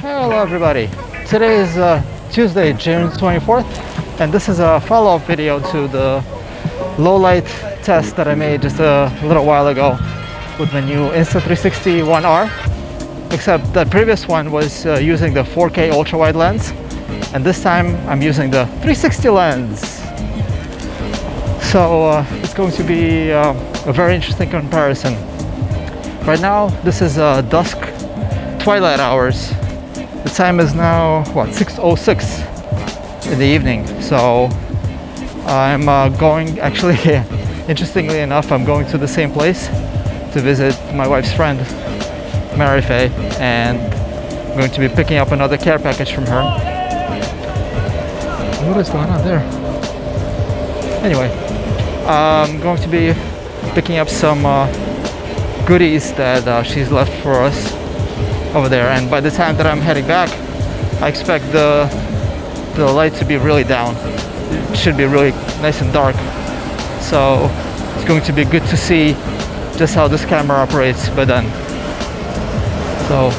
Hello everybody. Today is Tuesday, June 24th, and this is a follow-up video to the low light test that I made just a little while ago with my new Insta 360 1R. Except the previous one was using the 4K ultra wide lens, and this time I'm using the 360 lens. So it's going to be a very interesting comparison. Right now this is dusk, twilight hours. The time is now what, 6:06 in the evening. So I'm going, actually interestingly enough, I'm going to the same place to visit my wife's friend Mary Faye, and I'm going to be picking up another care package from her. What is going on there? Anyway, I'm going to be picking up some goodies that she's left for us over there, and by the time that I'm heading back, I expect the light to be really down. It should be really nice and dark, so it's going to be good to see just how this camera operates by then. So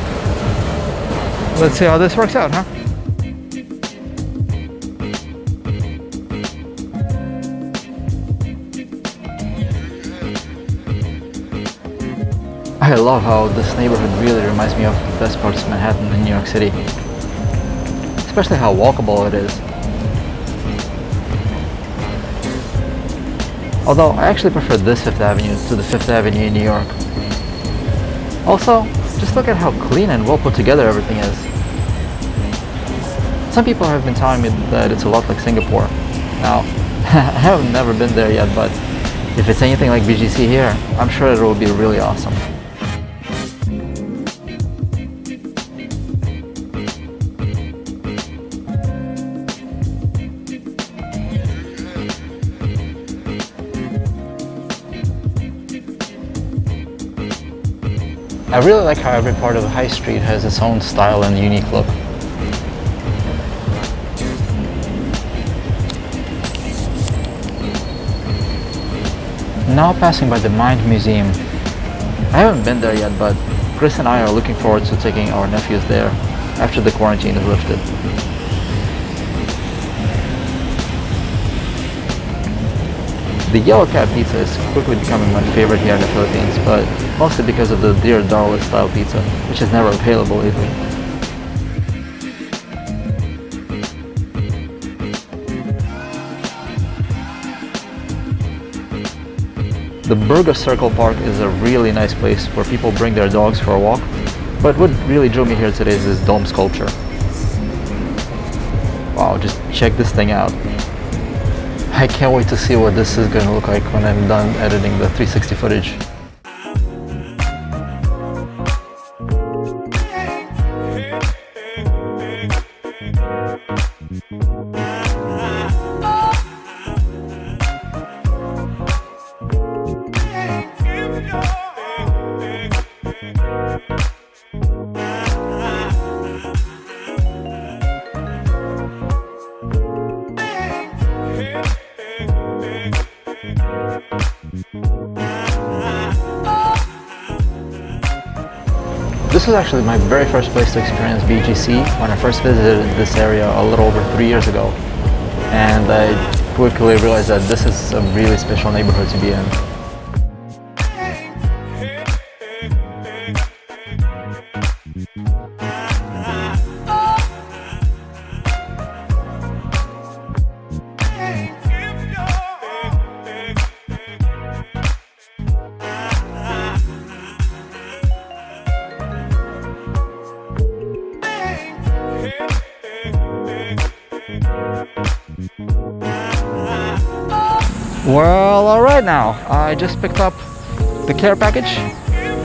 let's see how this works out, huh? I love how this neighborhood really reminds me of the best parts of Manhattan in New York City. Especially how walkable it is. Although I actually prefer this Fifth Avenue to the Fifth Avenue in New York. Also, just look at how clean and well put together everything is. Some people have been telling me that it's a lot like Singapore. Now, I have never been there yet, but if it's anything like BGC here, I'm sure it will be really awesome. I really like how every part of the high street has its own style and unique look. Now passing by the Mind Museum. I haven't been there yet, but Chris and I are looking forward to taking our nephews there after the quarantine is lifted. The yellow cat pizza is quickly becoming my favorite here in the Philippines, but mostly because of the Dear Darla style pizza, which is never available lately. The Burger Circle Park is a really nice place where people bring their dogs for a walk, but what really drew me here today is this dome sculpture. Wow, just check this thing out. I can't wait to see what this is going to look like when I'm done editing the 360 footage. This was actually my very first place to experience BGC when I first visited this area a little over 3 years ago. And I quickly realized that this is a really special neighborhood to be in. Well, alright now. I just picked up the care package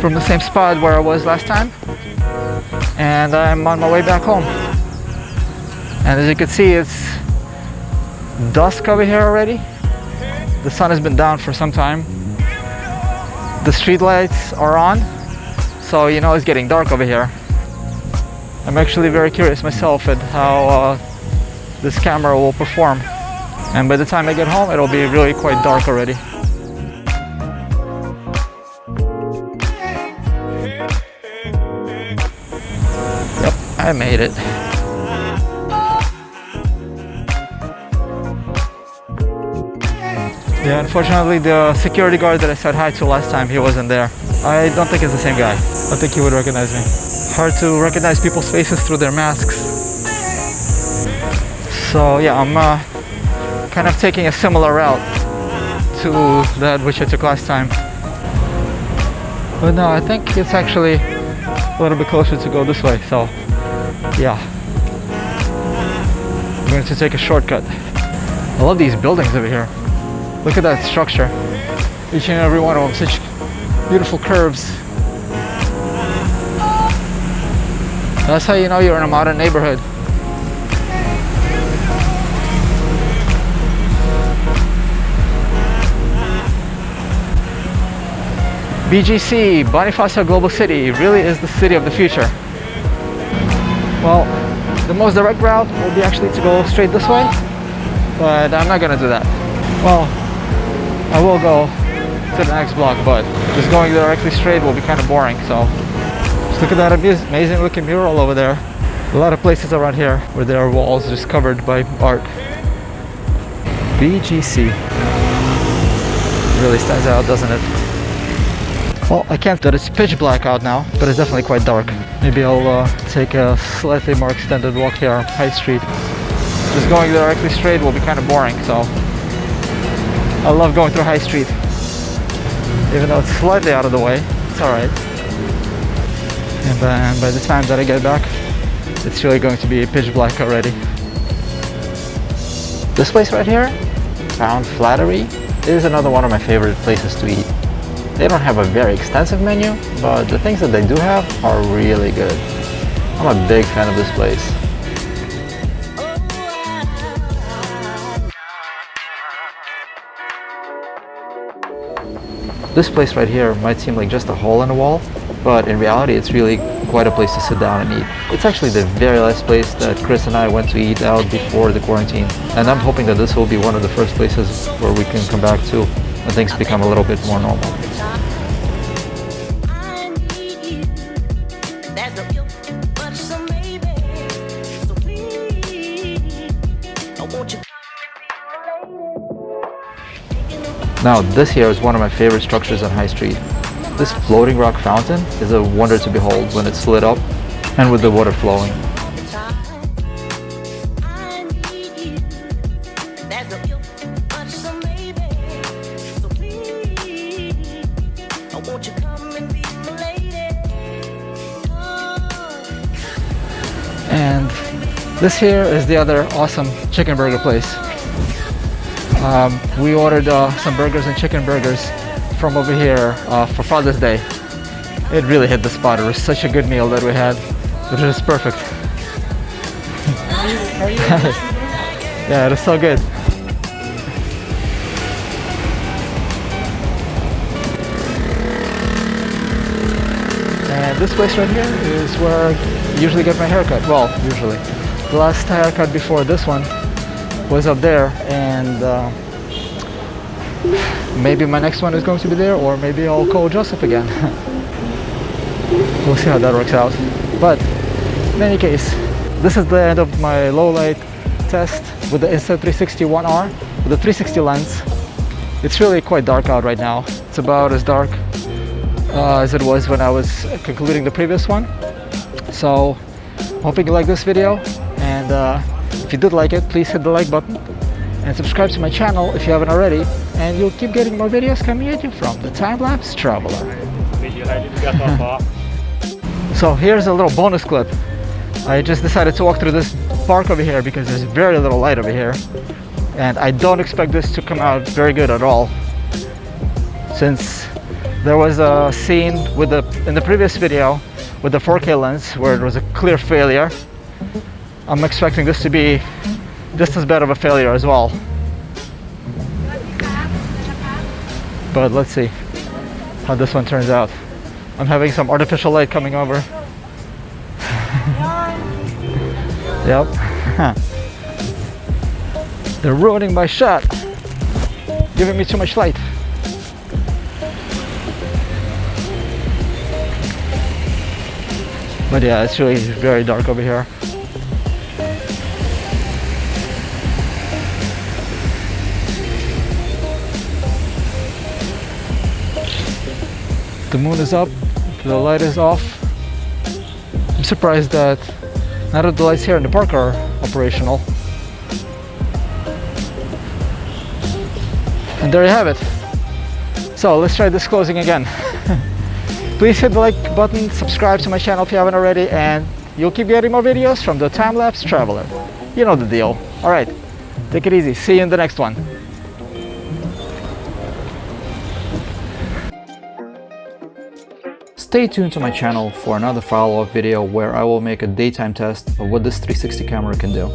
from the same spot where I was last time, and I'm on my way back home. And as you can see, it's dusk over here already. The sun has been down for some time. The street lights are on, so you know it's getting dark over here. I'm actually very curious myself at how this camera will perform. And by the time I get home, it'll be really quite dark already. Yep, I made it. Yeah, unfortunately the security guard that I said hi to last time, he wasn't there. I don't think it's the same guy. I think he would recognize me. Hard to recognize people's faces through their masks. So yeah, I'm kind of taking a similar route to that which I took last time. But no, I think it's actually a little bit closer to go this way, so yeah. I'm going to take a shortcut. I love these buildings over here. Look at that structure. Each and every one of them, such beautiful curves. That's how you know you're in a modern neighborhood. BGC, Bonifacio Global City, really is the city of the future. Well, the most direct route will be actually to go straight this way, but I'm not gonna do that. Well, I will go to the next block, but just going directly straight will be kind of boring, so just look at that amazing looking mural over there. A lot of places around here where there are walls just covered by art. BGC really stands out, doesn't it? Well, I can't that it's pitch black out now, but it's definitely quite dark. Maybe I'll take a slightly more extended walk here on High Street. Just going directly straight will be kind of boring, so I love going through High Street. Even though it's slightly out of the way, it's alright. And then by the time that I get back, it's really going to be pitch black already. This place right here, Found Flattery, is another one of my favorite places to eat. They don't have a very extensive menu, but the things that they do have are really good. I'm a big fan of this place. This place right here might seem like just a hole in the wall, but in reality it's really quite a place to sit down and eat. It's actually the very last place that Chris and I went to eat out before the quarantine, and I'm hoping that this will be one of the first places where we can come back to when things become a little bit more normal. Now this here is one of my favorite structures on High Street. This floating rock fountain is a wonder to behold when it's lit up and with the water flowing. And this here is the other awesome chicken burger place. We ordered some burgers and chicken burgers from over here for Father's Day. It really hit the spot. It was such a good meal that we had. It was perfect. Are you Yeah, it was so good. And this place right here is where I usually get my haircut. Well, usually. The last haircut before this one was up there, and maybe my next one is going to be there, or maybe I'll call Joseph again. We'll see how that works out. But in any case, this is the end of my low light test with the Insta 360-1R with the 360 lens. It's really quite dark out right now. It's about as dark as it was when I was concluding the previous one. So hoping you like this video, and if you did like it, please hit the like button and subscribe to my channel if you haven't already, and you'll keep getting more videos coming at you from the Time-Lapse Traveler. So here's a little bonus clip. I just decided to walk through this park over here because there's very little light over here, and I don't expect this to come out very good at all, since there was a scene with in the previous video with the 4K lens where it was a clear failure. I'm expecting this to be just as bad of a failure as well. But let's see how this one turns out. I'm having some artificial light coming over. Yep. They're ruining my shot. Giving me too much light. But yeah, it's really very dark over here. The moon is up, the light is off. I'm surprised that none of the lights here in the park are operational. And there you have it. So let's try this closing again. Please hit the like button, subscribe to my channel if you haven't already, and you'll keep getting more videos from the Time-Lapse Traveler. You know the deal. Alright, take it easy. See you in the next one. Stay tuned to my channel for another follow-up video where I will make a daytime test of what this 360 camera can do.